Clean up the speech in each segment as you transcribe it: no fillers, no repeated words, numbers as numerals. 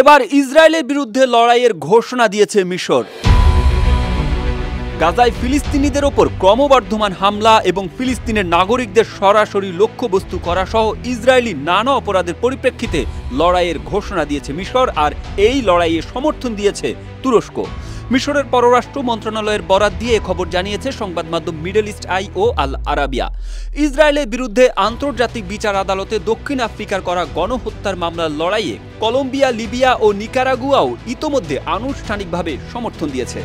এবার ইসরায়েলের বিরুদ্ধে লড়াইয়ের ঘোষণা দিয়েছে মিশর। গাজায় ফিলিস্তিনিদের ওপর ক্রমবর্ধমান হামলা এবং ফিলিস্তিনের নাগরিকদের সরাসরি লক্ষ্যবস্তু করা সহ ইসরায়েলি নানা অপরাধের পরিপ্রেক্ষিতে লড়াইয়ের ঘোষণা দিয়েছে মিশর, আর এই লড়াইয়ে সমর্থন দিয়েছে তুরস্ক। মিশরের পররাষ্ট্র মন্ত্রণালয়ের বরাত দিয়ে খবর জানিয়েছে সংবাদ মাধ্যম মিডল ইস্ট আই ও আল আরাবিয়া। ইসরায়েলের বিরুদ্ধে আন্তর্জাতিক বিচার আদালতে দক্ষিণ আফ্রিকার করা গণহত্যার মামলার লড়াইয়ে কলম্বিয়া, লিবিয়া ও নিকারাগুয়াও ইতোমধ্যে আনুষ্ঠানিকভাবে সমর্থন দিয়েছে।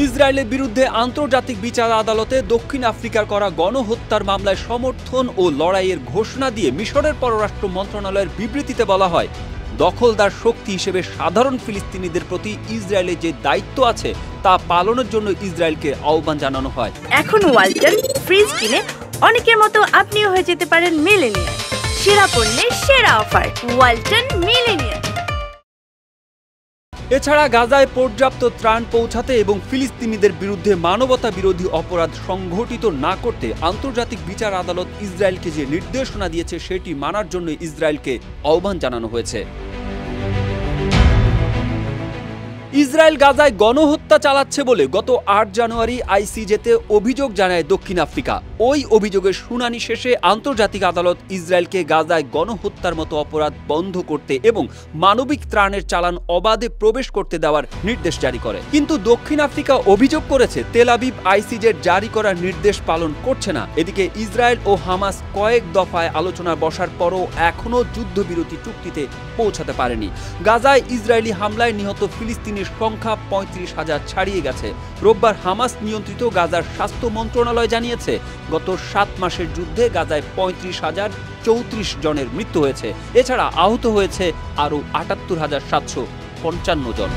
ইসরায়েলের বিরুদ্ধে আন্তর্জাতিক বিচার আদালতে দক্ষিণ আফ্রিকার করা গণহত্যার মামলায় সমর্থন ও লড়াইয়ের ঘোষণা দিয়ে মিশরের পররাষ্ট্র মন্ত্রণালয়ের বিবৃতিতে বলা হয়, দখলদার শক্তি হিসেবে সাধারণ ফিলিস্তিনিদের প্রতি ইসরায়েলের যে দায়িত্ব আছে তা পালনের জন্য ইসরায়েলকে আহ্বান জানানো হয়। এখন ওয়ালটন ফ্রিজ কিনে অনেকের মতো আপনিও হয়ে যেতে পারেন মিলেনিয়ার। সেরা পণ্যের সেরা অফার, ওয়ালটন মিলেনিয়ার। এছাড়া গাজায় পর্যাপ্ত ত্রাণ পৌঁছাতে এবং ফিলিস্তিনিদের বিরুদ্ধে মানবতা বিরোধী অপরাধ সংঘটিত না করতে আন্তর্জাতিক বিচার আদালত ইসরায়েলকে যে নির্দেশনা দিয়েছে সেটি মানার জন্য ইসরায়েলকে আহ্বান জানানো হয়েছে। ইসরায়েল গাজায় গণহত্যা চালাচ্ছে বলে গত ৮ জানুয়ারি আইসিজেতে অভিযোগ জানায় দক্ষিণ আফ্রিকা। ওই অভিযোগের শুনানি শেষে আন্তর্জাতিক আদালত ইসরায়েলকে গাজায় গণহত্যার মতো অপরাধ বন্ধ করতে এবং মানবিক ত্রাণের চালান অবাধে প্রবেশ করতে দেওয়ার নির্দেশ জারি করে। কিন্তু দক্ষিণ আফ্রিকা অভিযোগ করেছে তেল আবিব আইসিজের জারি করা নির্দেশ পালন করছে না। এদিকে ইসরায়েল ও হামাস কয়েক দফায় আলোচনা বসার পরও এখনও যুদ্ধবিরতি চুক্তিতে পৌঁছাতে পারেনি। গাজায় ইসরায়েলি হামলায় নিহত ফিলিস্তিনি সংখ্যা ৩৫,০০০ ছাড়িয়ে গেছে। রোববার হামাস নিয়ন্ত্রিত গাজার স্বাস্থ্য মন্ত্রণালয় জানিয়েছে, গত ৭ মাসের যুদ্ধে গাজায় ৩৫,০৩৪ জনের মৃত্যু হয়েছে। এছাড়া আহত হয়েছে আরও ৭৮,৭৫৫ জন।